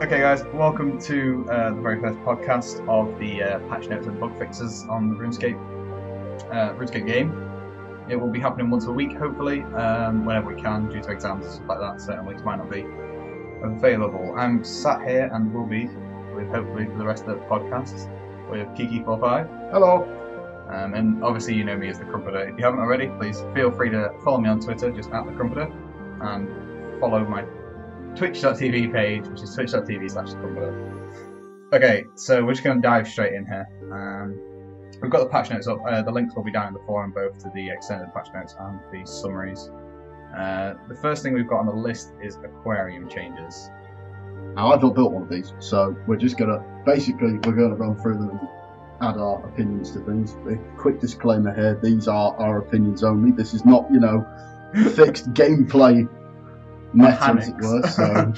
Okay, guys, welcome to the very first podcast of the patch notes and bug fixes on the RuneScape game. It will be happening once a week, hopefully, whenever we can, due to exams and stuff like that. Certain weeks might not be available. I'm sat here and will be with hopefully for the rest of the podcast with Kiki45. Hello. And obviously you know me as the Crumpeter. If you haven't already, please feel free to follow me on Twitter, just at the Crumpeter, and follow my twitch.tv page, which is twitch.tv/Crumpeter. Okay, so we're just going to dive straight in here. We've got the patch notes up. The links will be down in the forum, both to the extended patch notes and the summaries. The first thing we've got on the list is aquarium changes. Now, I've not built one of these, so we're just going to, basically, we're going to run through them and add our opinions to things. A quick disclaimer here, these are our opinions only. This is not, fixed gameplay meta, as it were, so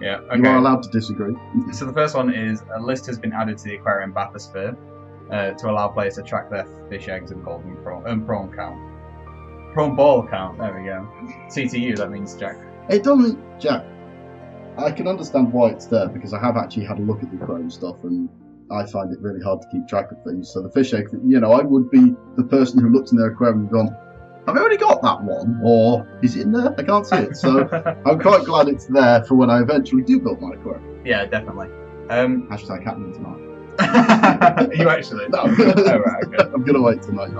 yeah, okay. You are allowed to disagree. So the first one is, a list has been added to the aquarium bathysphere to allow players to track their fish eggs and golden prawn count. Prawn ball count, there we go. CTU, that means Jack. It doesn't, Jack. I can understand why it's there, because I have actually had a look at the aquarium stuff, and I find it really hard to keep track of things. So the fish egg, I would be the person who looks in their aquarium and gone, have I already got that one? Or is it in there? I can't see it. So I'm quite glad it's there for when I eventually do build my aquarium. Yeah, definitely. Hashtag happening tonight. You actually? No. Oh, right, okay. I'm going to wait tonight.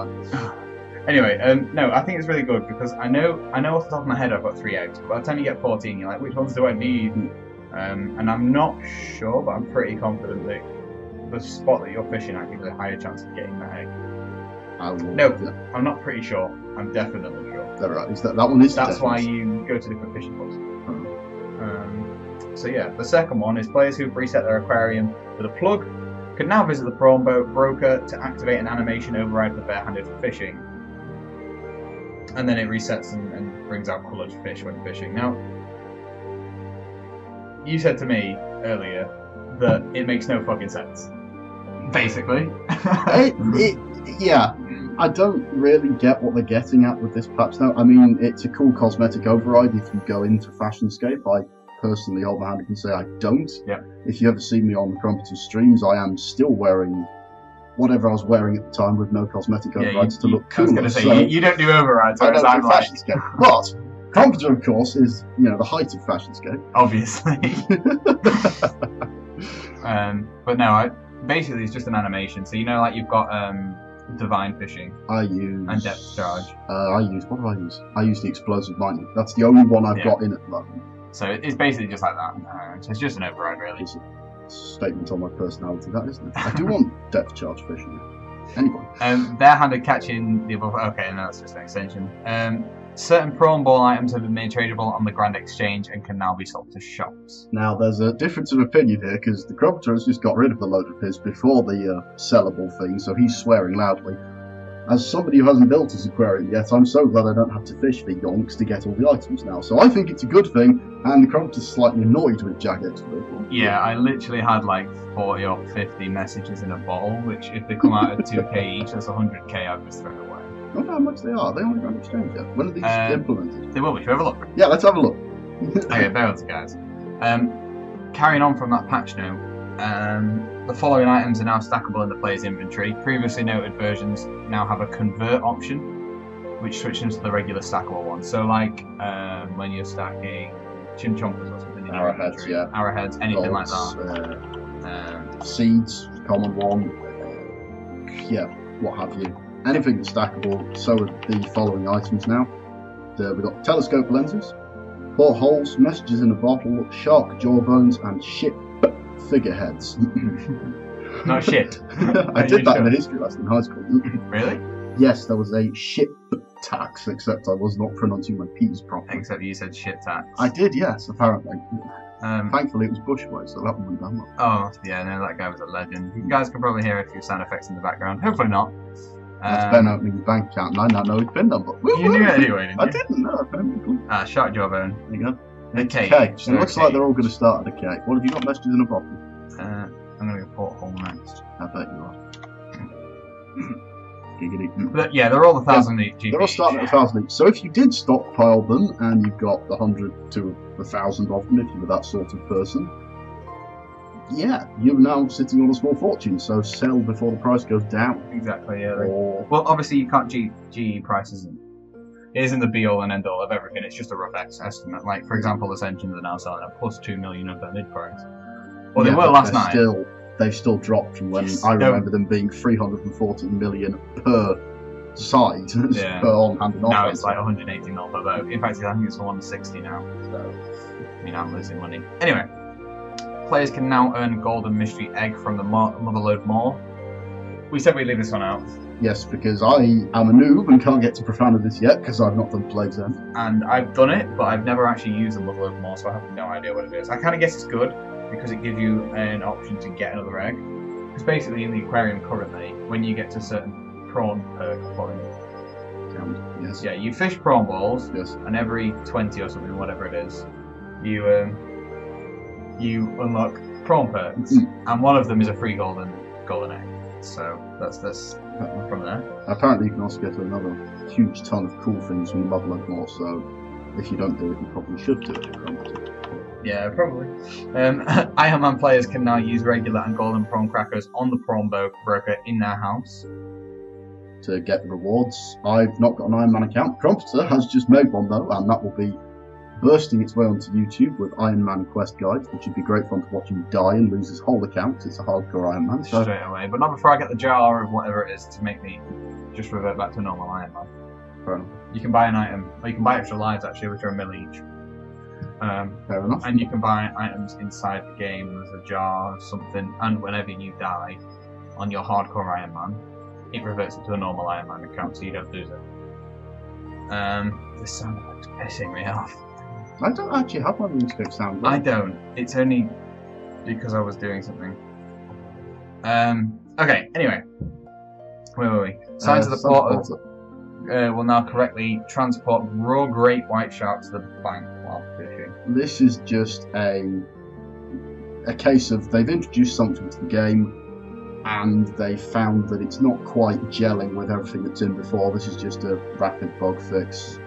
Anyway, no, I think it's really good because I know off the top of my head I've got 3 eggs, but by the time you get 14, you're like, which ones do I need? And I'm not sure, but I'm pretty confident that the spot that you're fishing at gives a higher chance of getting that egg. I'm not pretty sure. I'm definitely sure. Is that right? That one is. That's why you go to different fishing pools. So yeah, the second one is players who've reset their aquarium with a plug can now visit the prawn boat broker to activate an animation override for barehanded fishing. And then it resets and brings out coloured fish when fishing. Now, you said to me earlier that it makes no fucking sense. Basically. Yeah. I don't really get what they're getting at with this patch now. I mean, it's a cool cosmetic override if you go into Fashionscape. I personally hold my hand and say I don't. Yeah. If you ever see me on the Crumpeter streams, I am still wearing whatever I was wearing at the time with no cosmetic overrides to look cool. I was going to say, you don't do overrides, I don't I'm do like... Fashionscape. But Crumpeter, of course, is, the height of Fashionscape. Obviously. But no, basically it's just an animation. So, like you've got... divine fishing. And depth charge. What do I use? I use the explosive mining. That's the only one I've got in at the moment. So it's basically just like that. So it's just an override, really. It's a statement on my personality, that isn't it? I do want depth charge fishing. Anyway. Barehanded catching the above. Okay, no, that's just an extension. Certain prawn ball items have been made tradable on the Grand Exchange and can now be sold to shops. Now, there's a difference of opinion here, because the Crumpeter has just got rid of a load of his before the sellable thing, so he's swearing loudly. As somebody who hasn't built his aquarium yet, I'm so glad I don't have to fish for yonks to get all the items now. So I think it's a good thing, and the Crumpeter's slightly annoyed with Jagex for it. Yeah, I literally had like 40 or 50 messages in a bottle, which if they come out at 2k each, that's 100k I've just thrown away. I wonder how much they are. They only Grand Exchange yet. When are these implemented? They will be. Should we have a look? Yeah, let's have a look. Okay, bear with us, guys. Carrying on from that patch note, the following items are now stackable in the player's inventory. Previously noted versions now have a convert option, which switches into the regular stackable one. So, like when you're stacking chimchompers or something in your inventory, arrowheads, anything Bolts, like that. Seeds, common one, what have you. Anything that's stackable, so are the following items now. We've got telescope lenses, portholes, messages in a bottle, shark jawbones, and ship figureheads. Not shit. I did that in a history lesson in high school. Really? Yes, there was a ship tax, except I was not pronouncing my P's properly. Except you said shit tax. I did, yes, apparently. Thankfully it was Bushway, so that wouldn't that much. Oh, yeah, no, that guy was a legend. You guys can probably hear a few sound effects in the background. Hopefully not. That's Ben opening his bank account, and I now know his PIN number. You knew it anyway, didn't you? I didn't know. Shark jawbone. There you go. A K. It looks like they're all going to start at a K. What have you got messages in a bottle? I'm going to go porthole next. I bet you are. But yeah, they're all 1,000 each. They're all starting at 1,000 each. So if you did stockpile them, and you've got 100 to 1,000 of them, if you were that sort of person, yeah, you're now sitting on a small fortune, so sell before the price goes down. Exactly, yeah. Or, Well, obviously you can't GE price isn't the be all and end all of everything. It's just a rough estimate. Like, for example, this engines are now selling at plus 2 million of their mid price. Well, they yeah, were but last night. They've still dropped from when Yes, I remember them being 314 million per side, Yeah. per on-hand and off. Now it's like 180 mil per boat. In fact, I think it's 160 now. So, I mean, I'm losing money. Anyway, players can now earn golden mystery egg from the Motherlode Maw. We said we'd leave this one out. Yes, because I am a noob and can't get to Profanities yet because I've not done Plague's End. And I've done it, but I've never actually used the Motherlode Maw, so I have no idea what it is. I kind of guess it's good because it gives you an option to get another egg. Because basically in the aquarium currently, when you get to certain prawn perk point, Yes. yeah, you fish prawn balls, Yes. and every 20 or something, whatever it is, you unlock prawn perks, and one of them is a free golden egg. So that's from there. Apparently you can also get another huge ton of cool things from the Motherlode Maw, so if you don't do it, you probably should do it. Yeah, probably. Iron Man players can now use regular and golden prawn crackers on the prawn broker in their house to get the rewards. I've not got an Iron Man account. Crumpeter has just made one though, and that will be bursting its way onto YouTube with Iron Man quest guides, which would be great fun to watch him die and lose his whole account. It's a hardcore Iron Man. So straight away, but not before I get the jar of whatever it is to make me just revert back to normal Iron Man. fair enough. You can buy an item, or you can buy extra lives actually, which are a mill each. Fair enough. And you can buy items inside the game. There's a jar of something, and whenever you die on your hardcore Iron Man, it reverts it to a normal Iron Man account, so you don't lose it. This sound effect's pissing me off. I don't actually have my Runescape sound. I don't. It's only because I was doing something. Okay, anyway. Where were we? Signs of the Porter will now correctly transport raw great white shark to the bank while fishing. This is just a case of they've introduced something to the game and they found that it's not quite gelling with everything that's in before. This is just a rapid bug fix.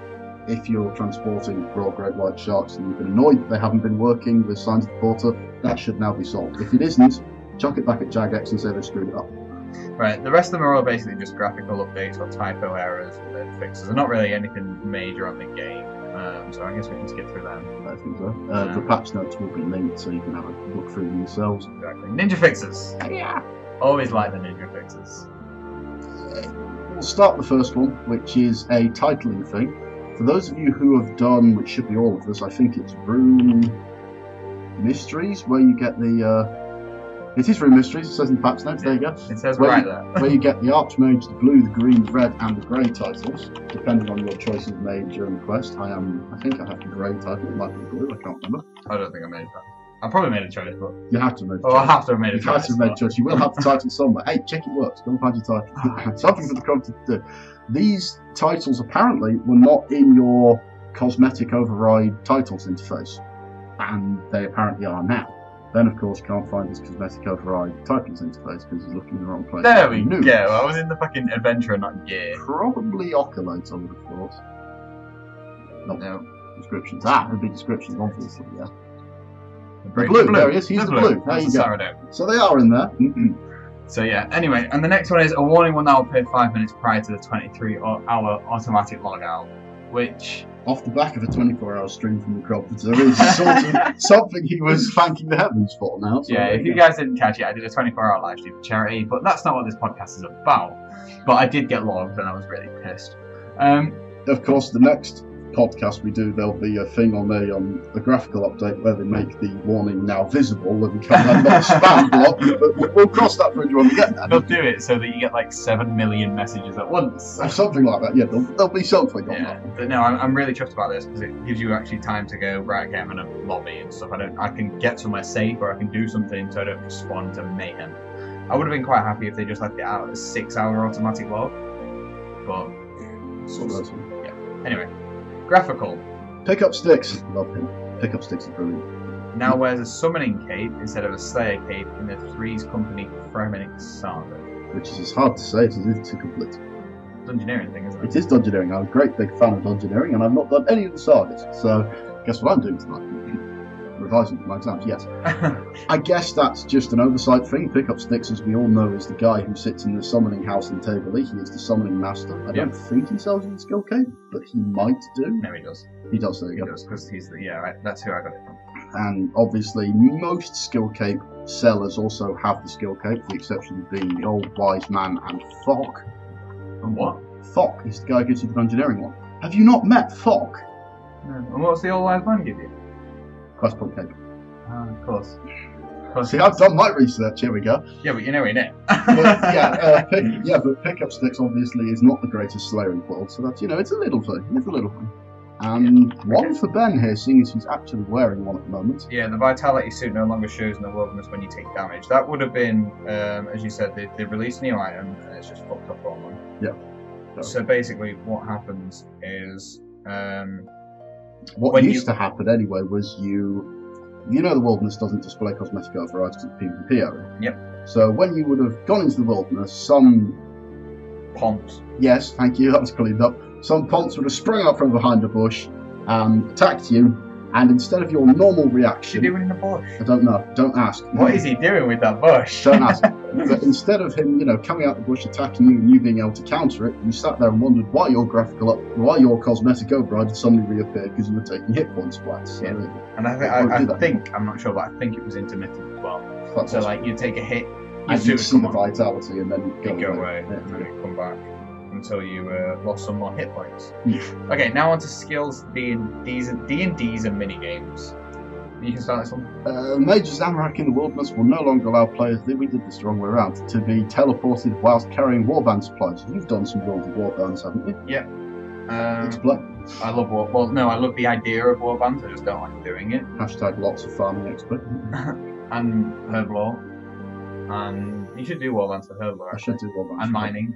If you're transporting raw great white sharks and you've been annoyed that they haven't been working with Signs of the Porter, that should now be solved. If it isn't, chuck it back at Jagex and say they screwed it up. Right, the rest of them are all basically just graphical updates or typo errors and fixes. There's not really anything major on the game, so I guess we can skip through them. I think so. The patch notes will be linked so you can have a look through them yourselves. Exactly. Ninja fixes! Yeah. Always like the ninja fixes. We'll start the first one, which is a titling thing. For those of you who have done, which should be all of us, I think it's Rune Mysteries, where you get the... It is Rune Mysteries, it says in the patch notes, there you go. It says Where right you- there. Where you get the Archmage, the blue, the green, the red, and the grey titles, depending on your choices made during the quest. I think I have the grey title, it might be blue, I can't remember. I don't think I made that. I probably made a choice, but... You have to make a Oh, I choice. have to have made a You choice. have to have made a choice. You will have the title somewhere. Hey, check it works. Go and find your title. Something for the Crumpet to do. These titles apparently were not in your cosmetic override titles interface, and they apparently are now. Then, of course, you can't find this cosmetic override titles interface because he's looking in the wrong place. There we Noob. go. I was in the fucking adventure and not gear. Probably Oculates, I would have thought. Not No. descriptions. There'd be descriptions, obviously, yeah. The blue, there he is, he's the blue. There That's you the go. sourdough. So they are in there. So yeah, anyway, and the next one is a warning will now appear 5 minutes prior to the 23-hour automatic logout, which... Off the back of a 24-hour stream from the Crumpet, there is sort of something he was thanking the heavens for now. So Yeah, if you guys didn't catch it, I did a 24-hour live stream for charity, but that's not what this podcast is about. But I did get logged and I was really pissed. Of course, the next podcast we do, there'll be a thing on a graphical update where they make the warning now visible and become a not spam block, but we'll cross that bridge when we get there. They'll do it so that you get like 7 million messages at once. Or something like that, yeah, there'll be something on Yeah, that. but no, I'm really chuffed about this because it gives you actually time to go, right, okay, I'm in a lobby and stuff. I can get somewhere safe or I can do something so I don't spawn to mayhem. I would have been quite happy if they just left it out as a 6-hour automatic log, but Sort of. yeah. Anyway, graphical Pick up sticks. Love him. Pick up sticks is brilliant. now wears a summoning cape instead of a slayer cape in the Threes Company Fremennik saga. Which is as hard to say as it is to complete. Dungeoneering thing, isn't it? It is Dungeoneering. I'm a great big fan of Dungeoneering, and I've not done any of the sagas. So, guess what I'm doing tonight? revising for my exams, yes. I guess that's just an oversight thing. Pickup Sticks, as we all know, is the guy who sits in the summoning house in Taberley. He is the summoning master. I don't think he sells in skill cape, but he might do. No, he does. He does, there you go. He does, because he's the... Yeah, right, that's who I got it from. And obviously, most skill cape sellers also have the skill cape, the exception of being the old wise man and Thok. And what? Thok is the guy who gives you the engineering one. Have you not met Thok? No. And what's the old wise man give you? Quest point cape. Ah, of course. See, I've done my research. Here we go. Yeah, but you know in it. But Pickup Sticks obviously is not the greatest slayer in the world, so that's, it's a little thing. It's a little thing. And one for Ben here, seeing as he's actually wearing one at the moment. Yeah, the vitality suit no longer shows in the wilderness when you take damage. That would have been, as you said, they released a new item and it's just fucked up on them. Yeah. So basically, what happens is, what used to happen anyway was the wilderness doesn't display cosmetic overrides to the PvP area. Yep. So when you would have gone into the wilderness, some Ponts. Yes, thank you. That was cleaned up. Some ponts would have sprung up from behind a bush, attacked you, and instead of your normal reaction... What's he doing in the bush? I don't know. Don't ask. What is he doing with that bush? Don't ask. But instead of him, coming out the bush, attacking you, and you being able to counter it, you sat there and wondered why your cosmetic override had suddenly reappeared because you were taking hit point splats. So, yeah. And I think, I'm not sure, but I think it was intermittent as well. So, like, you take a hit, and you see the vitality, and then you go away, and then you come back until you lost some more hit points. Yeah. Okay, now on to skills, D&Ds and mini-games. You can start this one. Major Zamorak in the wilderness will no longer allow players, we did this the wrong way around, to be teleported whilst carrying warband supplies. You've done some warbands, haven't you? Yeah. Explain. I love I love the idea of warbands, I just don't like doing it. Hashtag lots of farming expert. And herb law. And you should do warbands for herb law. I should do warbands. And mining.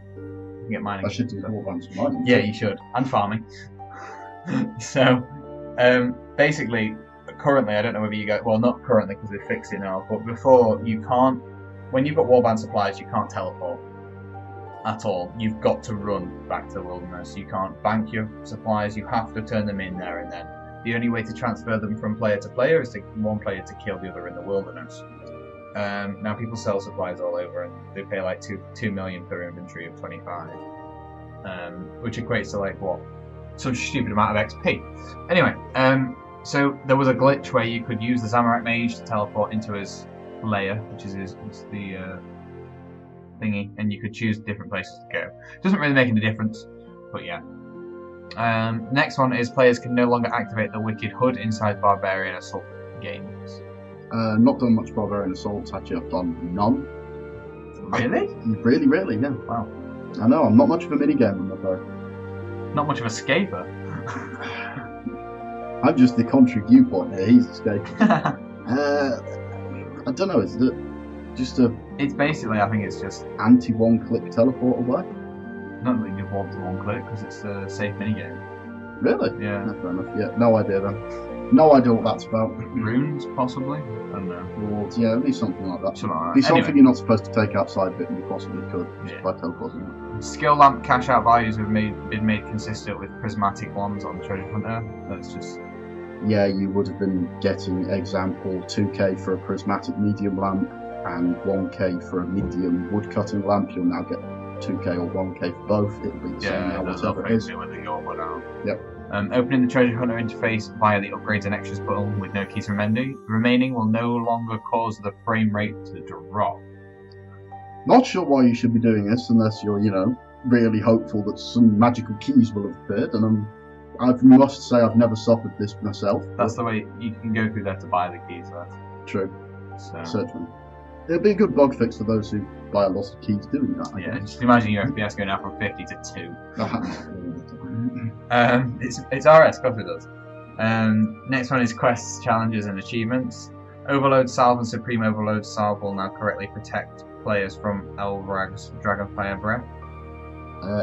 You get mining. I should do warbands for mining. Yeah, you should. And farming. So, basically, currently, I don't know whether you guys... Well, not currently because they fixed it now, but before, you can't... When you've got warband supplies, you can't teleport at all. You've got to run back to the wilderness. You can't bank your supplies. You have to turn them in there and then. The only way to transfer them from player to player is to one player to kill the other in the wilderness. Now people sell supplies all over and they pay like 2 million per inventory of 25, which equates to like what? Some stupid amount of XP. Anyway, so there was a glitch where you could use the Zamorak mage to teleport into his lair, which is the thingy, and you could choose different places to go. Doesn't really make any difference, but yeah. Next one is players can no longer activate the Wicked Hood inside Barbarian Assault games. Not done much Barbarian Assaults, actually I've done none. Really? Really, yeah. Wow. I know, I'm not much of a minigame in my though. Not much of a scaper. I'm just the contrary viewpoint here, he's escaping. I don't know, is it just a... It's basically, I think it's just... anti-one-click teleport away? Not that you want to one-click, because it's a safe minigame. Really? Yeah. No, fair enough, yeah. No idea then. No idea what that's about. Runes, possibly? I don't know. Rewards, yeah, at least something like that. Something like that. Be something you're not supposed to take outside of it and you possibly could, just by teleporting it. Skill lamp cash out values have been made consistent with prismatic ones on the treasure hunter. That's just... Yeah, you would have been getting, example, 2k for a prismatic medium lamp and 1k for a medium woodcutting lamp. You'll now get 2k or 1k for both. It'll be the same now, whatever it is. Yep. Opening the treasure hunter interface via the upgrades and extras button with no keys remaining will no longer cause the frame rate to drop. Not sure why you should be doing this unless you're, really hopeful that some magical keys will have appeared, and I must say I've never suffered this myself. That's the way you can go through there to buy the keys, though. True. So. Certainly. It'll be a good bug fix for those who buy a lot of keys doing that. I guess. Just imagine your FPS going now from 50 to 2. It's RS, of course it does. Next one is quests, challenges, and achievements. Overload Salve and Supreme Overload Salve will now correctly protect players from Elvrag's Dragonfire Breath.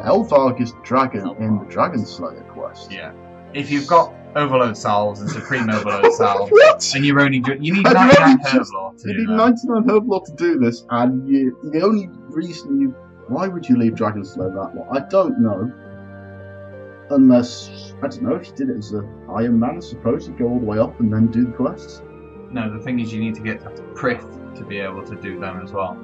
Elvarg Dragon in the Dragon Slayer quest. Yeah. If you've got Overload Salves and Supreme Overload Salves, and you need 99 herb lore to do that. You need 99 herb lore to do this, and the only reason why would you leave Dragon Slayer that long? I don't know. Unless, I don't know, if you did it as an Iron Man, I suppose, you'd go all the way up and then do the quests. No, the thing is you need to get to Prith to be able to do them as well.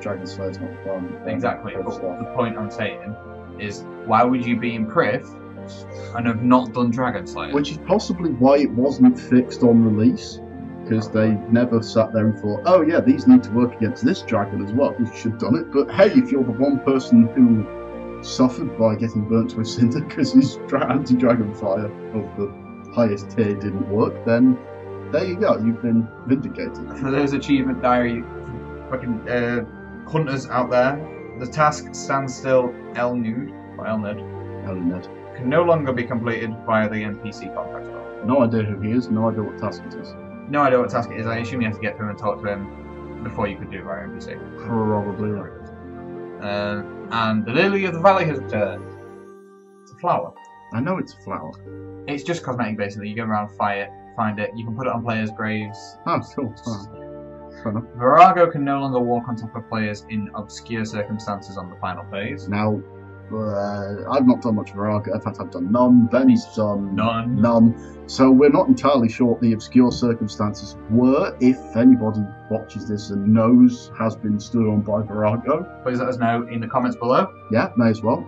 Dragon Slayer's not fun. Exactly. But the point I'm saying is, why would you be in Prith and have not done Dragon Slayer? Which is possibly why it wasn't fixed on release. Because they never sat there and thought, oh yeah, these need to work against this dragon as well. We should have done it. But hey, if you're the one person who suffered by getting burnt to a cinder because his anti-dragon fire of the highest tier didn't work, then there you go. You've been vindicated. For those achievement diary fucking hunters out there, the task Standstill Elnud can no longer be completed via the NPC contact spell. No idea who he is. No idea what task it is. No idea what task it is. I assume you have to get to him and talk to him before you could do it via NPC. Probably right. And the Lily of the Valley has returned. It's a flower. I know it's a flower. It's just cosmetic, basically. You go around, find it. You can put it on players' graves. Oh, cool. Fair enough. Virago can no longer walk on top of players in obscure circumstances on the final phase. Now, I've not done much Virago. In fact, I've done none. Ben's done none. So we're not entirely sure what the obscure circumstances were. If anybody watches this and knows, has been stood on by Virago, please let us know in the comments below. Yeah, may as well.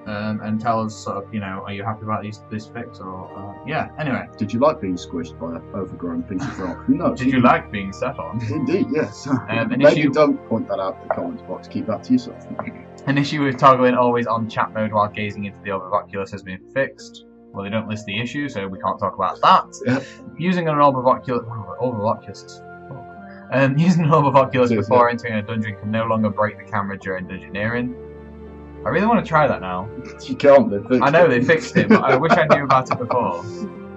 And tell us sort of, are you happy about this fix or yeah. Anyway, did you like being squished by an overgrown piece of rock? No. Did you like being sat on? Indeed, yes. Maybe don't point that out in the comments box. Keep that to yourself. An issue with toggling always on chat mode while gazing into the orb of Oculus has been fixed. Well, they don't list the issue, so we can't talk about that. Yeah. Using an orb of Oculus, using an orb of Oculus before entering a dungeon can no longer break the camera during dungeoneering. I really want to try that now. You can't. I know they fixed it, but I wish I knew about it before.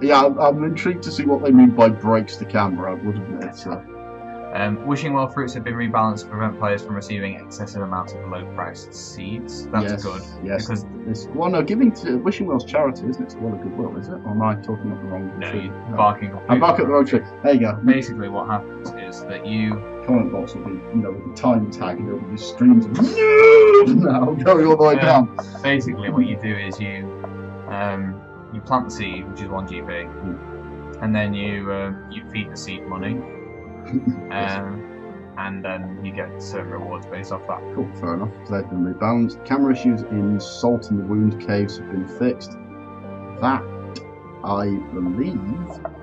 Yeah, I'm intrigued to see what they mean by breaks the camera. I would admit. So. Wishing Well fruits have been rebalanced to prevent players from receiving excessive amounts of low-priced seeds. That's good. Yes. Because giving to Wishing Well's charity, isn't it? It's well of goodwill, is it? Or am I talking up the wrong tree? No, you're barking up. I'm barking up the wrong tree. There you go. Basically, what happens is that you comment box will be, with the time tag, and there'll be streams of now going all the way down. Basically, what you do is you plant the seed, which is 1 GP, and then you feed the seed money. And then you get certain rewards based off that. Cool, fair enough. So they've been rebalanced. Camera issues in Salt and the Wound Caves have been fixed. That, I believe,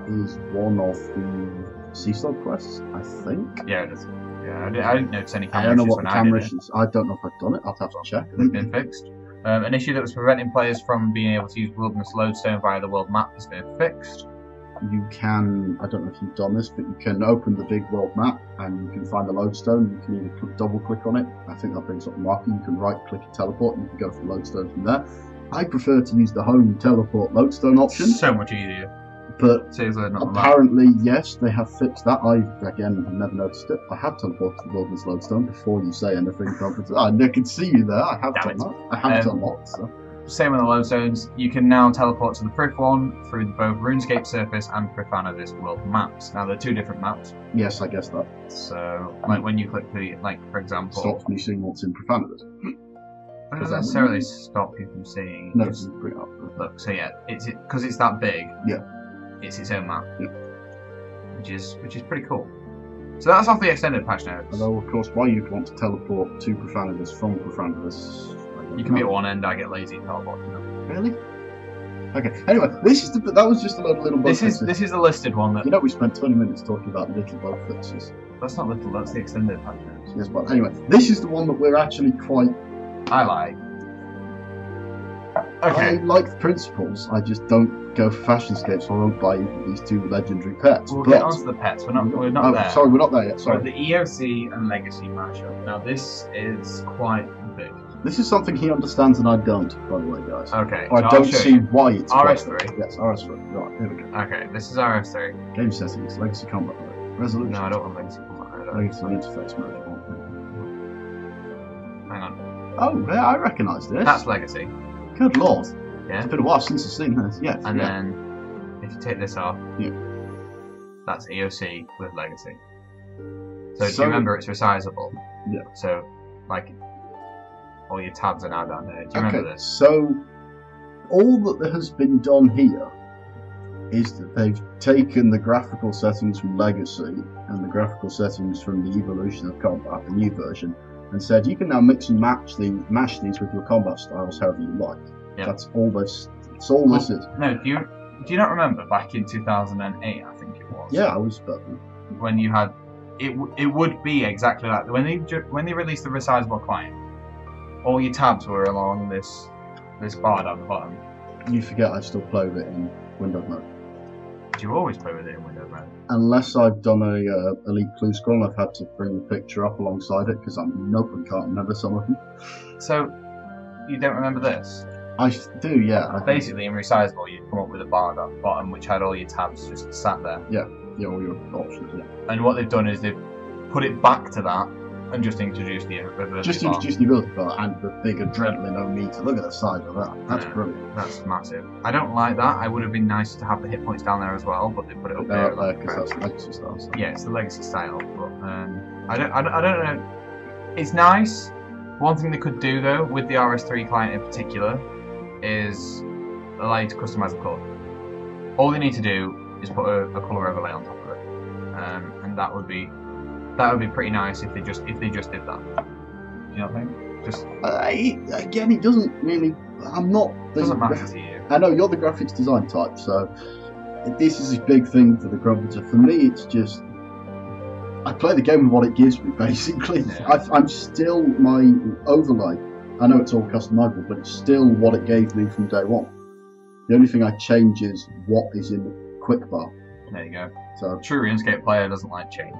is one of the Sea Slug quests, I think. Yeah, it is. Yeah, I didn't notice any camera issues. I don't know what the camera issues. I don't know if I've done it. I'll have to check. It's been fixed. An issue that was preventing players from being able to use Wilderness Lodestone via the world map has been fixed. You can, I don't know if you've done this, but you can open the big world map and you can find the lodestone. You can either double click on it. I think that brings up the marker. You can right click and teleport and you can go for the lodestone from there. I prefer to use the home teleport lodestone option. So much easier. But apparently, yes, they have fixed that. I, again, have never noticed it. I have teleported to the Wilderness Lodestone before you say anything. I can see you there. I have done that. I have done that. So. Same with the lodestones. You can now teleport to the Prith one through both RuneScape Surface and Prithanavis World maps. Now, they're two different maps. Yes, I guess that. So, like when you click the, for example... Stops me seeing what's in Prithanavis. It doesn't necessarily stop you from seeing. No, it's pretty up. Look, so yeah, because it's that big. Yeah. It's its own map. Yeah. Which is pretty cool. So that's off the extended patch notes. Although, of course, why you'd want to teleport to Prithanavis from Prithanavis... You can be at one end, I get lazy and teleport. Really? Okay. Anyway, that was just a little bug fixes. This is the listed one that... we spent 20 minutes talking about little bug fixes. That's not little, that's the extended patch notes. Yes, but anyway, this is the one that we're actually quite... I like. Okay. I like the principles, I just don't go for Fashionscape, so I won't buy these two legendary pets. We'll get onto the pets, we're not there. Sorry, we're not there yet, sorry. The EOC and Legacy mashup. Now this is quite big. This is something he understands and I don't, by the way, guys. Okay. I don't see why it's RS3. Yes, RS3. Right, here we go. Okay, this is RS3. Game settings, Legacy Combat Mode. Resolution. No, I don't want Legacy Combat Mode. Legacy Interface Mode. Hang on. Oh, yeah, I recognise this. That's Legacy. Good lord. Yeah. It's been a while since I've seen this. Yeah. And then, if you take this off, that's EOC with Legacy. So do you remember it's resizable? Yeah. So, all your tabs are now down there. Do you remember this? So, all that has been done here is that they've taken the graphical settings from Legacy and the graphical settings from the Evolution of Combat, the new version, and said you can now mix and mash these with your combat styles however you like. Yep. That's all this. It's all this is. No, do you not remember back in 2008? I think it was. Yeah, I was. When you had it would be exactly like when they released the resizable client. All your tabs were along this bar down the bottom. You forget I still play with it in window mode. Do you always play with it in window mode? Unless I've done a Elite Clue Scroll and I've had to bring the picture up alongside it because I can't remember some of them. So, you don't remember this? I do, yeah. Basically, in resizable, you'd come up with a bar down the bottom which had all your tabs just sat there. Yeah, all your options, yeah. And what they've done is they've put it back to that and just introduced the ability Just bar. introduced the ability bar and the big adrenaline meter. Look at the size of that. That's brilliant. That's massive. I don't like that. I would have been nice to have the hit points down there as well, but they put it up there because that's legacy style. So. Yeah, it's the legacy style, but I don't know. It's nice. One thing they could do though with the RS3 client in particular is allow you to customize the colour. All they need to do is put a colour overlay on top of it, and that would be pretty nice if they just did that. Do you not think? Just again, it doesn't really. I'm not. Doesn't matter to you. I know you're the graphics design type, so this is a big thing for the Crumpeter. For me, it's just I play the game with what it gives me. Basically, yeah. I'm still my overlay. I know it's all customizable, but it's still what it gave me from day one. The only thing I change is what is in the quick bar. There you go. So true RuneScape player doesn't like change.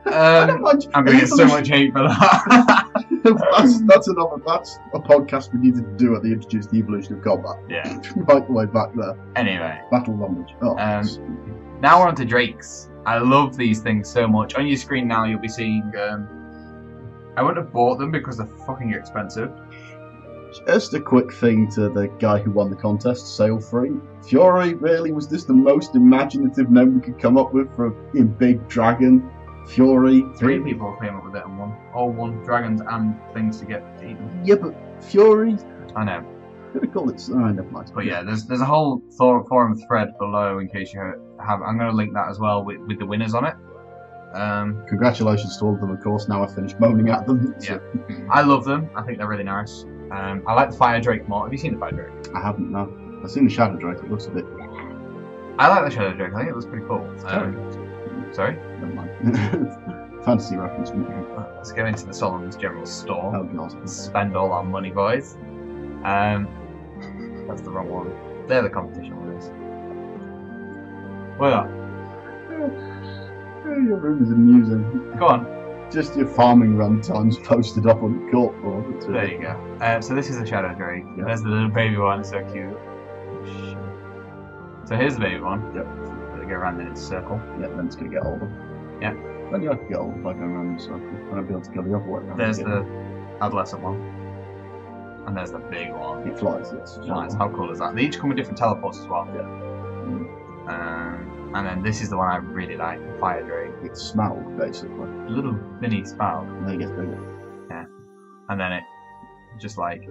I'm going to get so much hate for that. that's a podcast we needed to do at the Introduce the Evolution of Combat. Yeah. Right the way back there. Anyway. Battle language. Now we're on to Drakes. I love these things so much. On your screen now you'll be seeing I wouldn't have bought them because they're fucking expensive. Just a quick thing to the guy who won the contest, Sail Free. Fury, really? Was this the most imaginative name we could come up with for a big dragon? Fury. 3 people came up with it and all won dragons and things to get eaten. Yeah, but Fury? I know. Could have called it. Never mind. But yeah, there's a whole forum thread below in case you have. I'm going to link that as well with the winners on it. Congratulations to all of them, of course. Now I've finished moaning at them. Yeah, I love them. I think they're really nice. I like the Fire Drake more. Have you seen the Fire Drake? I haven't, no. I've seen the Shadow Drake. It looks a bit. I like the Shadow Drake. I think it looks pretty cool. Sorry? Never mind. Fantasy reference. Let's go into the Solomon's General Store. Oh, God. And spend all our money, boys. That's the wrong one. They're the competition winners. Well, your room is amusing. go on. Just your farming run times posted up on the corkboard. There you go. So this is the Shadow Drake. Yeah. There's the little baby one, so cute. So here's the baby one. Yep. Gonna go around in its circle. Yeah, then it's going to get older. Yeah. Then you have to get older by going around in a circle. And I'll be able to go the other way around. There's the adolescent one. And there's the big one. It flies, yes. Nice. How cool is that? They each come with different teleports as well. Yeah. And then this is the one I really like, the Fire Drake. It's Smaug, basically. A little mini Smaug. And then it gets bigger. Yeah. And then it just like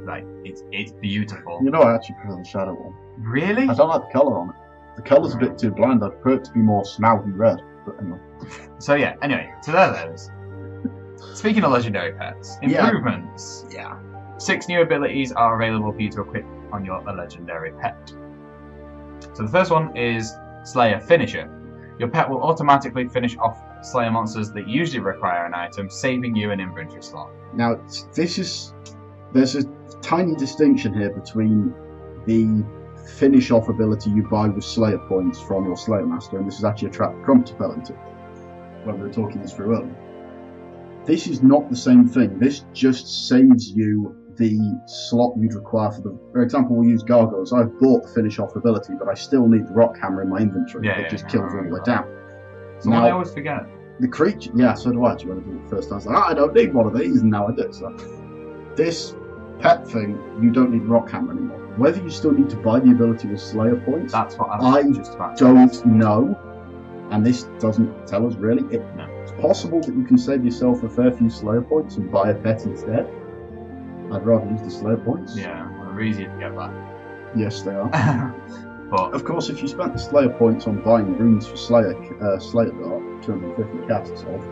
it's beautiful. You know, I actually prefer the Shadow one. Really? I don't like the colour on it. The colour's a bit too bland. I'd prefer it to be more Smauggy red. But anyway. So yeah, anyway, so there those. Speaking of legendary pets, improvements. Yeah. 6 new abilities are available for you to equip on your legendary pet. So the first one is Slayer Finisher. Your pet will automatically finish off Slayer monsters that usually require an item, saving you an inventory slot. Now, there's a tiny distinction here between the finish off ability you buy with Slayer points from your Slayer Master, and this is actually a trap Crumpeter fell into when we were talking this through earlier. This is not the same thing. This just saves you the slot you'd require for example, we'll use Gargoyles. I've bought the finish off ability, but I still need the Rock Hammer in my inventory. It just kills all the way down. So now, I always forget. The creature, yeah, so do I actually when I do it the first time. I was like, I don't need one of these, and now I do. So this pet thing, you don't need Rock Hammer anymore. Whether you still need to buy the ability with Slayer points, that's what I just about don't know, and this doesn't tell us really. No. It's possible that you can save yourself a fair few Slayer points and buy a pet instead. I'd rather use the Slayer points. Yeah, well, they're easier to get back. Yes, they are. But Of course, if you spent the Slayer points on buying runes for Slayer Dart, 250 casts off,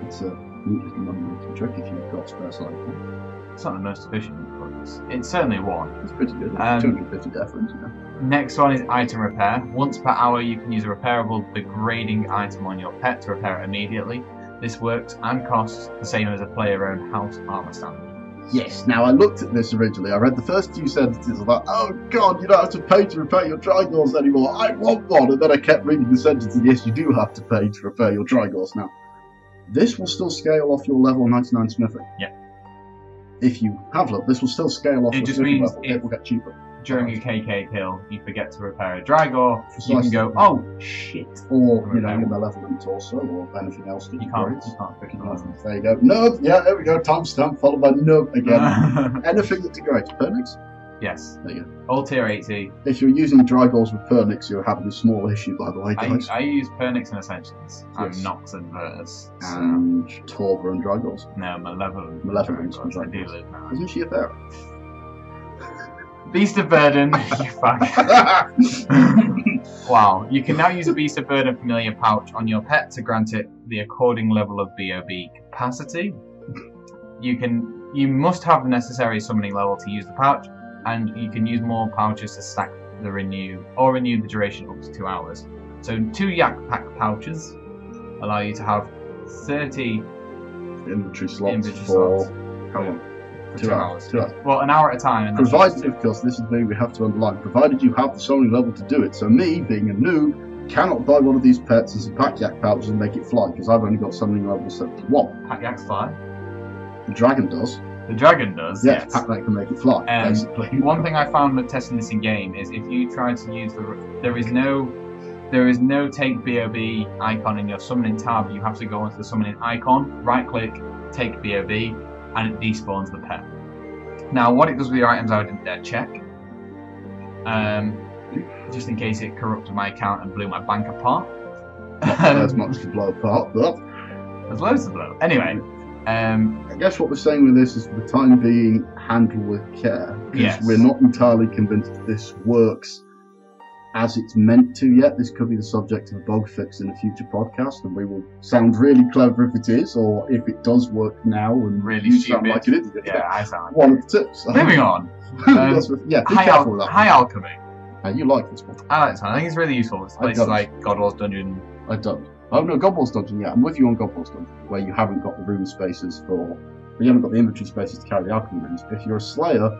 it's a money trick if you've got spare Slayer points. it's not the most efficient, but it's certainly one. It's pretty good. 250 difference, you know. Next one is item repair. Once per hour, you can use a repairable degrading item on your pet to repair it immediately. This works and costs the same as a player-owned house armor standard. Yes, now I looked at this originally. I read the first few sentences of that. Oh god, you don't have to pay to repair your Drygors anymore. I want one. And then I kept reading the sentence, and yes, you do have to pay to repair your Drygors now. This will still scale off your level 99 smithing. Yeah. If you have luck, this will still scale off It your just smithing means level. It will get cheaper. During your KK kill, you forget to repair a Drygor, you Precisely. can go, oh shit. Or, you know, Repair. your malevolent torso, or anything else that You can't degrades. pick it up. There you go. Nub! Yeah, there we go. Timestamp followed by nub again. Anything that degrades. Pernix? Yes. There you go. All tier 80. If you're using Drygors with Pernix, you're having a small issue, by the way, guys. I use Pernix and Ascensions, and Yes. Nox and Vertus. And Torva and Drygors. No, Malevolent. Malevolent and I do Drygors. live now. Isn't she a fairy? Beast of Burden. You fuck. Wow. You can now use a Beast of Burden familiar pouch on your pet to grant it the according level of BOB capacity. You must have the necessary summoning level to use the pouch, and you can use more pouches to stack the renew the duration up to 2 hours. So 2 Yak Pack pouches allow you to have 30 Inventory slots inventory for slots. how long? For 2 hours. 2 hours. Well, an hour at a time. And that's Provided, of course, this is me, we have to underline, provided you have the summoning level to do it. So me, being a noob, cannot buy one of these pets and some pack yak pouches and make it fly, because I've only got summoning level 71. Pack Yaks fly. The dragon does. The dragon does. Yes, Yes. pack yak can make it fly, basically. One thing I found when testing this in game is if you try to use there is no take BOB icon in your summoning tab. You have to go onto the summoning icon, right click, take BOB, and it despawns the pet. Now, what it does with your items, I didn't dare check. Just in case it corrupted my account and blew my bank apart. As much to blow apart, but There's loads to blow. Anyway, I guess what we're saying with this is for the time being, handle with care. Because Yes. we're not entirely convinced that this works as it's meant to yet. This could be the subject of a bug fix in a future podcast, and we will sound really clever if it is, or if it does work now and Really you sound stupid. like an idiot. yeah, I sound. One of the tips. Moving on. That's yeah, be careful with that. High Alchemy. You like this one. I like this one. I think it's really useful. It's places don't. like Godwall's Dungeon. I don't. Oh no, Godwall's Dungeon, yeah. I'm with you on Godwall's Dungeon, where you haven't got the room spaces you haven't got the inventory spaces to carry the alchemy runes. If you're a Slayer,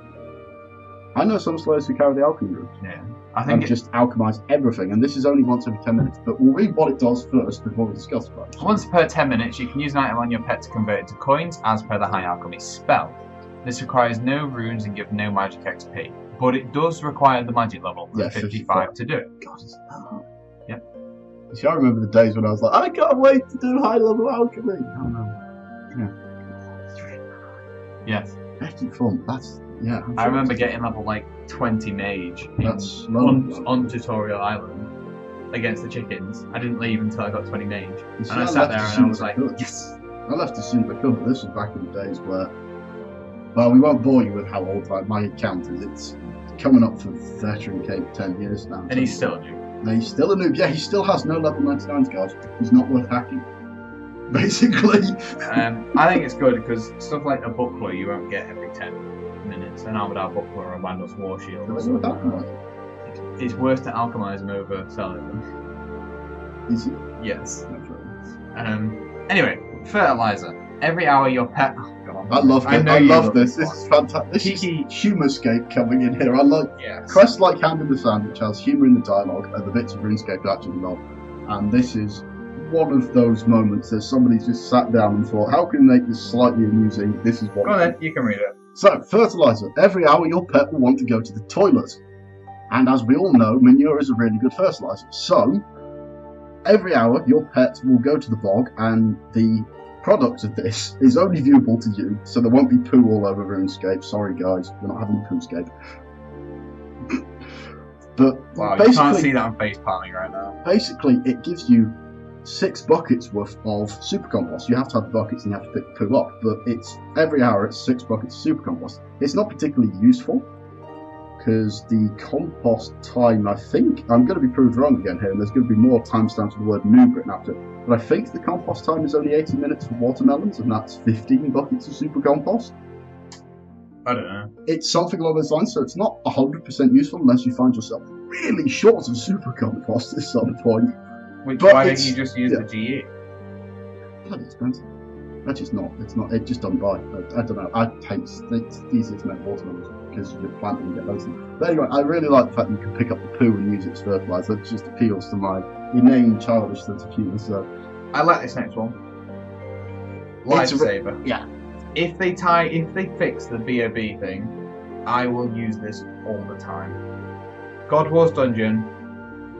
I know some Slayers who carry the alchemy runes. Yeah, I And think just alchemize everything, and this is only once every 10 minutes. But we'll read what it does first before we discuss about it. once per 10 minutes, you can use an item on your pet to convert it to coins as per the High Alchemy spell. This requires no runes and gives no magic XP, but it does require the magic level of Yeah, 55 to do it. God, it's hard. Yep. See, I remember the days when I was like, I can't wait to do high level alchemy. Oh no. Yes. Actually fun. That's, yeah. I'm I sure remember it's- getting level like 20 mage That's on Tutorial Island against the chickens. I didn't leave until I got 20 mage. You see, And I I sat left there as and soon I was as I like, could. yes! I left as soon as I could, but this was back in the days where, well, we won't bore you with how old my account is. It's coming up for Veteran Cape 10 years now. And he's still new. No, he's still a noob. Yeah, he still has no level 99s, guys. He's not worth hacking. Basically. I think it's good because stuff like a buckler you won't get every 10 minutes. An Armored Hour buckler or a Vandal's War Shield. What's or with something like that? that. It's worth to alchemize them over selling them. Is he? Yes. No, fair Anyway, fertilizer. Every hour your pet. Oh, God. I love this. know I you love love this. this This is fantastic. This Kiki. is Humorscape coming in here. I like Yes. quests like Hand in the Sand, which has humour in the dialogue, and the bits of Runescape that I actually love. And this is one of those moments that somebody's just sat down and thought, how can we make this slightly amusing? This is what. Go on then, you can read it. So, fertilizer. Every hour your pet will want to go to the toilet. And as we all know, manure is a really good fertilizer. So, every hour your pet will go to the bog, and the product of this is only viewable to you, so there won't be poo all over RuneScape. Sorry guys, we're not having pooscape. But Wow, you can't basically, see that on face palming right now. basically, it gives you 6 buckets worth of super compost. You have to have the buckets and you have to pick the poo up, but it's every hour it's 6 buckets of super compost. It's not particularly useful, because the compost time, I think, I'm going to be proved wrong again here, and there's going to be more timestamps with the word noob written after it, but I think the compost time is only 80 minutes for watermelons, and that's 15 buckets of super compost. I don't know. It's something along those lines, so it's not 100% useful unless you find yourself really short of super compost at some point. Why don't you just use the GE? Bloody expensive. That's just not. It just doesn't buy. I don't know. It's easier to make watermelons because you just plant them and get those things. But anyway, I really like the fact that you can pick up the poo and use it as fertilizer. It just appeals to my inane childish sense of humour. So I like this next one. Lifesaver. Yeah. If they fix the BOB thing, I will use this all the time. God Wars Dungeon,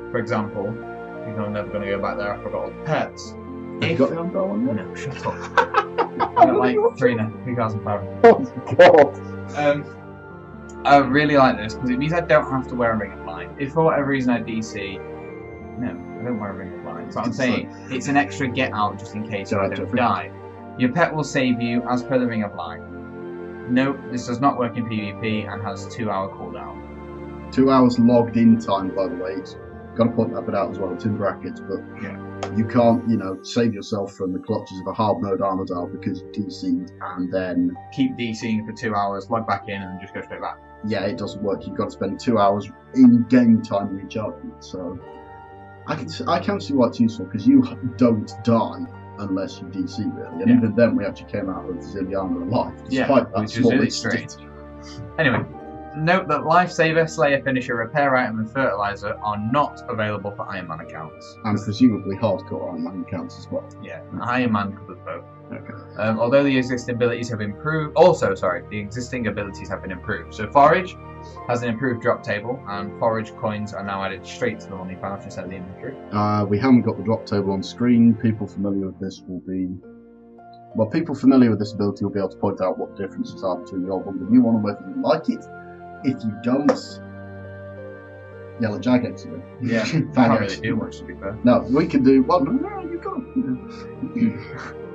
for example, even though I'm never going to go back there, I forgot all the pets. Have you got the umbrella on there? No, shut up. I got like 3,500. Oh god. I really like this because it means I don't have to wear a ring of light. If for whatever reason I DC, no, I don't wear a ring of light. So I'm saying it's an extra get out just in case I don't die. Your pet will save you as per the ring of light. Note, this does not work in PvP and has 2-hour cooldown. 2 hours logged in time, by the way. Got to point that bit out as well. It's in brackets, but yeah. You can't, save yourself from the clutches of a hard mode Armadale because you DC'd and then keep DCing for 2 hours, log back in, and just go straight back. Yeah, it doesn't work. You've got to spend 2 hours in game time recharging it. So I can see why it's useful because you don't die unless you DC really, and even then we actually came out with Zilliana alive. Despite that which is really strange. Anyway. Note that Lifesaver, Slayer, Finisher, Repair Item and Fertilizer are not available for Iron Man accounts. And presumably hardcore Iron Man accounts as well. Yeah, Iron Man covers both. Okay. Although the existing abilities have improved, the existing abilities have been improved. So Forage has an improved drop table, and Forage coins are now added straight to the money pouch instead of the inventory. We haven't got the drop table on screen. People familiar with this people familiar with this ability will be able to point out what the differences are between the old one and the new one and whether you like it. If you don't, yell at Jag again. Yeah, can't really do much to be fair. No, we can do. Well, no, you can't.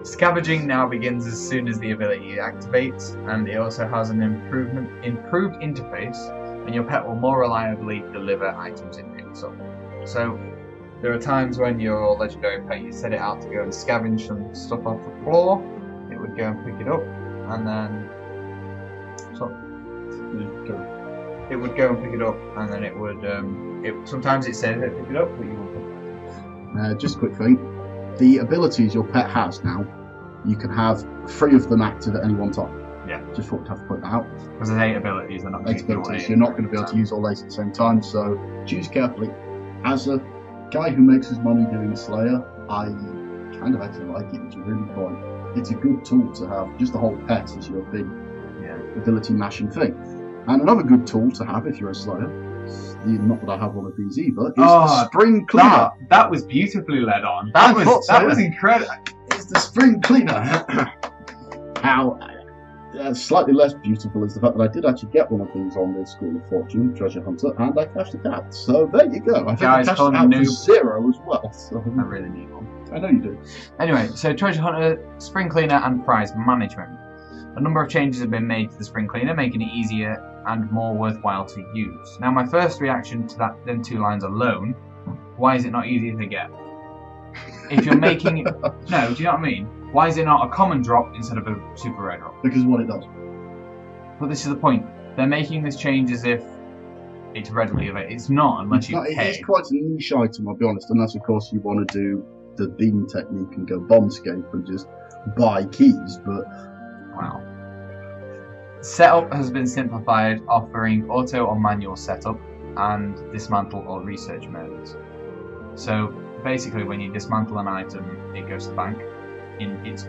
Scavenging now begins as soon as the ability activates, and it also has an improved interface, and your pet will more reliably deliver items it picks up. So there are times when your legendary pet, you set it out to go and scavenge some stuff off the floor, it would go and pick it up, and then it would go and pick it up, and then it would. Sometimes it says it pick it up, but you won't pick it up. Just a quick thing: the abilities your pet has now, you can have 3 of them active at any one time. Yeah. Just thought to have to point that out. Because there's 8 abilities, they're not. 8 abilities. You're not going to be able to use all 8 at the same time, so choose carefully. As a guy who makes his money doing Slayer, I kind of actually like it. It's really fun. It's a good tool to have. Just the whole pet is your big ability mashing thing. And another good tool to have if you're a Slayer, not that I have one of these either, is the Spring Cleaner. That was beautifully led on. That was incredible. It's the Spring Cleaner. How slightly less beautiful is the fact that I did actually get one of these on the School of Fortune Treasure Hunter, and I cashed it out. So there you go. I think I cashed it out for 0 as well. So I really need one. I know you do. Anyway, so Treasure Hunter, Spring Cleaner, and Prize Management. A number of changes have been made to the Spring Cleaner, making it easier and more worthwhile to use. Now, my first reaction to them 2 lines alone, why is it not easier to get? If you're making it... No, do you know what I mean? Why is it not a common drop instead of a super rare drop? Because what it does. But this is the point. They're making this change as if it's readily available. It's not unless you pay. It is quite a niche item, I'll be honest, unless, of course, you want to do the beam technique and go bombscape and just buy keys, but... Wow. Setup has been simplified, offering auto or manual setup and dismantle or research modes. So basically, when you dismantle an item, it goes to the bank in its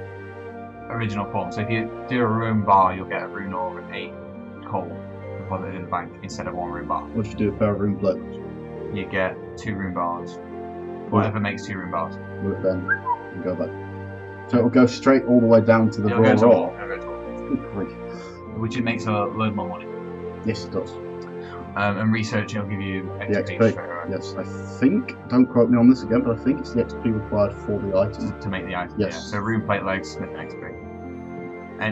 original form. So if you do a rune bar, you'll get a rune ore and 8 coal deposited in the bank instead of 1 rune bar. What if you do a pair of rune plates? You get 2 rune bars. Whatever makes 2 rune bars. Will it then and go back? So it'll go straight all the way down to the raw ore. Good grief. Which it makes a load more money. Yes, it does. And research will give you XP straight away. Yes, I think, don't quote me on this again, but I think it's the XP required for the item. To make the item, yes. Yeah. So rune plate legs, smith XP.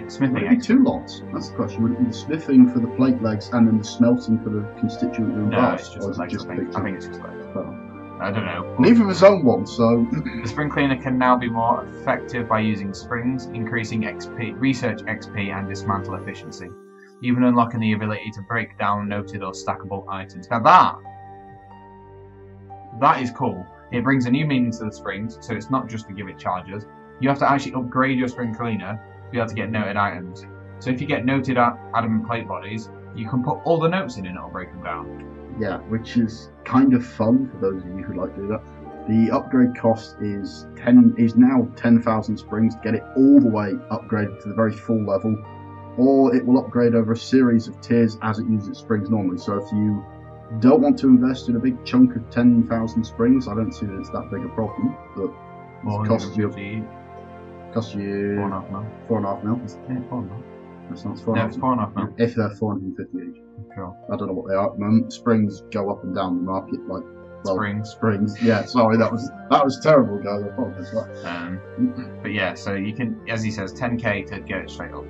smithing Would it be XP. 2 lots? That's the question. Would it be the smithing for the plate legs and then the smelting for the constituent room No, bars? it's Or just is it legs. just I think it's just legs. Oh. I don't know. Neither of us own one, so The spring cleaner can now be more effective by using springs, increasing XP, research XP, and dismantle efficiency, even unlocking the ability to break down noted or stackable items. Now that is cool. It brings a new meaning to the springs, so it's not just to give it charges. You have to actually upgrade your spring cleaner to be able to get noted items. So if you get noted adamant plate bodies, you can put all the notes in and it'll break them down. yeah, which is kind of fun for those of you who like to do that. The upgrade cost is now 10,000 springs to get it all the way upgraded to the very full level, or it will upgrade over a series of tiers as it uses springs normally. So if you don't want to invest in a big chunk of 10,000 springs, I don't see that it's that big a problem. But it costs you 4.5 mil. 4.5 mil. Yeah, 4.5 mil. That's not No, it's 4.5 mil. If they're 450 each. Sure. I don't know what they are at the moment. Springs go up and down the market like springs. Yeah, sorry, that was terrible, guys. I apologize for that. But yeah, so you can, as he says, 10k to get it straight up.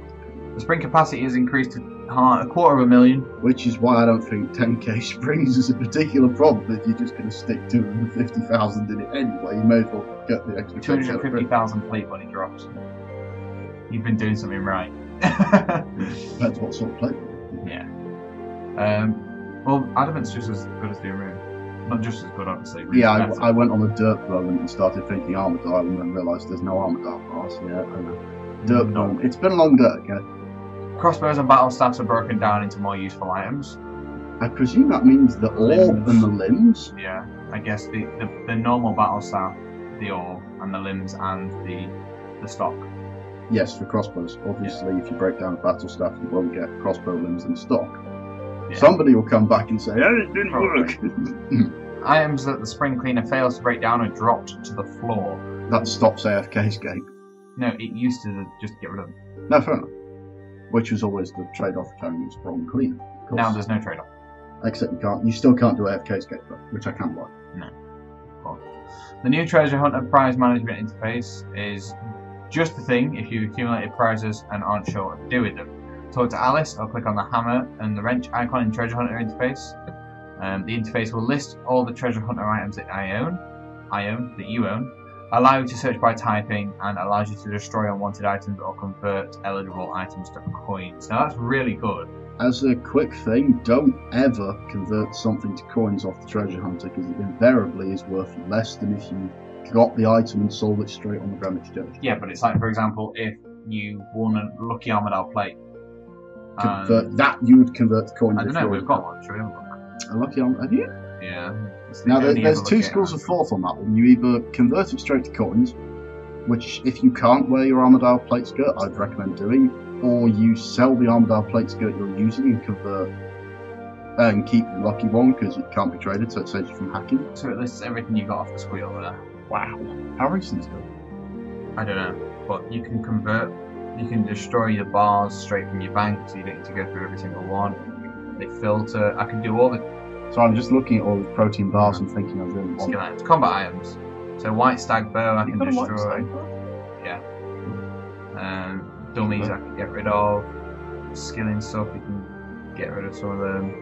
The spring capacity is increased to 250,000. Which is why I don't think 10k springs is a particular problem. If you're just going to stick 250,000 in it anyway, you may as well get the extra 250,000 plate body drops. You've been doing something right. Depends what sort of plate. Yeah. Well, adamant's just as good as the room. Not just as good, obviously. Yeah, I went on a dirt moment and started thinking Armadile and then realised there's no Armadile bars. Yeah, I know. Dirt moment. It's been a long day, okay? Crossbows and battle staffs are broken down into more useful items. I presume that means the orb and the limbs? Yeah, I guess the normal battle staff, the orb, and the limbs and the stock. Yes, for crossbows. Obviously, if you break down a battle staff, you won't get crossbow limbs in stock. Yeah. Somebody will come back and say, "Hey, it didn't work." Items that the spring cleaner fails to break down are dropped to the floor. That stops AFK escape. No, it used to just get rid of them. No, fair enough. Which was always the trade-off of having a spring cleaner. Now there's no trade-off. Except you still can't do AFK escape though, which I can't like. No. Cool. The new treasure hunter prize management interface is just the thing if you've accumulated prizes and aren't sure what to do with them. Talk to Alice or click on the hammer and the wrench icon in Treasure Hunter interface. The interface will list all the Treasure Hunter items that you own, allow you to search by typing, and allows you to destroy unwanted items or convert eligible items to coins. Now that's really good. As a quick thing, don't ever convert something to coins off the Treasure Hunter because it invariably is worth less than if you got the item and sold it straight on the Grand Exchange. Yeah, but it's like, for example, if you won a Lucky Armadale plate. That you would convert to coins. I don't know, we've got one. Should we have a look? A Lucky Armadale? Have you? Yeah. Now, there's two schools of thought on that one. You either convert it straight to coins, which if you can't wear your Armadale plate skirt, I'd recommend doing, or you sell the Armadale plate skirt you're using and convert and keep the lucky one because it can't be traded, so it saves you from hacking. So it lists everything you got off the squeal there. Wow. How recent is that? I don't know, but you can convert, you can destroy the bars straight from your bank, so you don't need to go through every single one. They filter, I can do all the... So I'm just looking at all the protein bars and thinking I really want skill items, combat items. So white stag bow I can destroy. Yeah. Dummies I can get rid of. Skilling stuff you can get rid of some of them.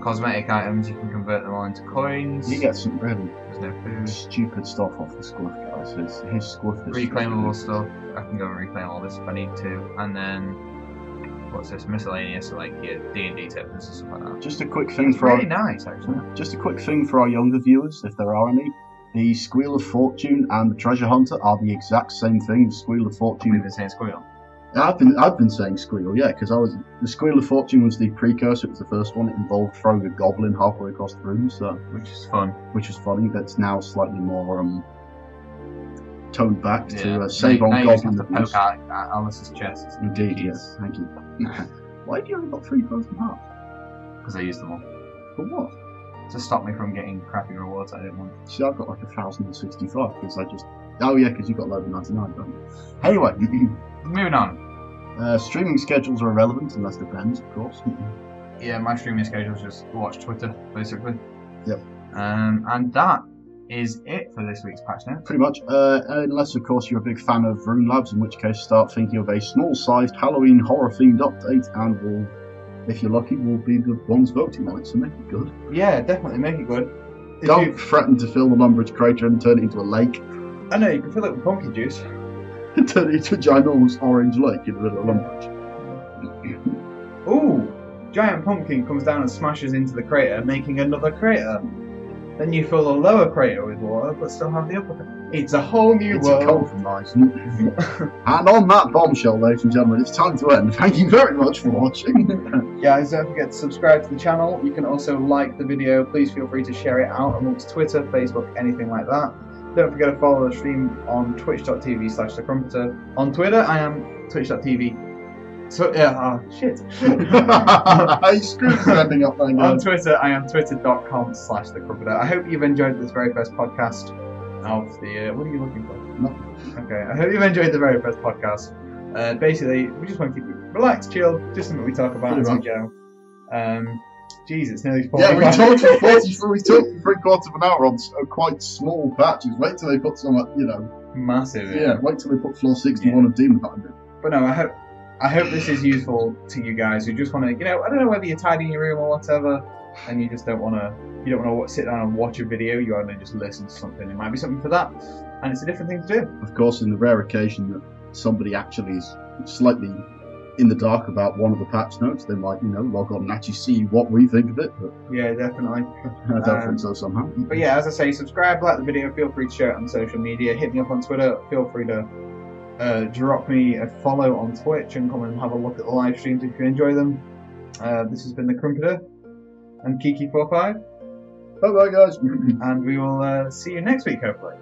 Cosmetic items you can convert them all into coins. You get some really no stupid stuff off the squiff, guys. His squiff is reclaimable stuff. I can go and reclaim all this if I need to. And then what's this? Miscellaneous, so like your D&D tips and stuff like that. Just a quick thing it's for really nice, actually. Just a quick thing for our younger viewers, if there are any. The Squeal of Fortune and the Treasure Hunter are the exact same thing. The Squeal of Fortune. You've been saying squeal. I've been saying squeal, yeah, because the Squeal of Fortune was the precursor. It was the first one. It involved throwing a goblin halfway across the room, so which is fun. Which is funny. That's now slightly more toned back to save on goblin. Now you have to poke at Alice's chest. Indeed, yes. Thank you. Why have you only got 3 frozen hearts? Because I used them all. For what? To stop me from getting crappy rewards I didn't want. See, I've got like 1,065 because I just. Oh yeah, because you got load of 99, don't you? Anyway. Moving on. Streaming schedules are irrelevant unless they're friends, of course. Yeah, my streaming schedule is just watch Twitter, basically. Yep. And that is it for this week's patch notes. Pretty much, unless of course you're a big fan of Rune Labs, in which case start thinking of a small-sized Halloween horror-themed update, and we'll, if you're lucky, we'll be the ones voting on it, so make it good. Yeah, definitely make it good. Don't threaten to fill the Lumbridge crater and turn it into a lake. I know, you can fill it with pumpkin juice. Turn it into a ginormous orange lake in the middle of Lumbridge. Ooh! Giant pumpkin comes down and smashes into the crater, making another crater. Then you fill the lower crater with water, but still have the upper crater. It's a whole new It's world. a compromise. And on that bombshell, ladies and gentlemen, it's time to end. Thank you very much for watching. Guys, don't forget to subscribe to the channel. You can also like the video. Please feel free to share it out amongst Twitter, Facebook, anything like that. Don't forget to follow the stream on twitch.tv/thecrumpeter. On Twitter, I am twitch.tv. So, yeah, shit. I screwed the ending up then, On guys. Twitter, I am twitter.com/thecrumpeter. I hope you've enjoyed this very first podcast of the. What are you looking for? Nothing. Okay, I hope you've enjoyed the very first podcast. Basically, we just want to keep you relaxed, chill, just something we talk about as we go. Jesus, it's nearly 40. Yeah, we talked for 3/4 of an hour on quite small patches. Wait till they put some, Massive. yeah, wait till they put floor 61 of Demon Hunter in. But no, I hope this is useful to you guys who just want to, I don't know whether you're tidying your room or whatever, and you just don't want to sit down and watch a video. You want to just listen to something. It might be something for that, and it's a different thing to do. Of course, in the rare occasion that somebody actually is slightly in the dark about one of the patch notes, they might, log on and actually see what we think of it. But Yeah, definitely. I don't think so somehow. But yeah, as I say, subscribe, like the video. Feel free to share it on social media. Hit me up on Twitter. Feel free to drop me a follow on Twitch and come and have a look at the live streams if you enjoy them. This has been the Crumpeter and Kiki45, Bye bye, guys. and we will see you next week, hopefully.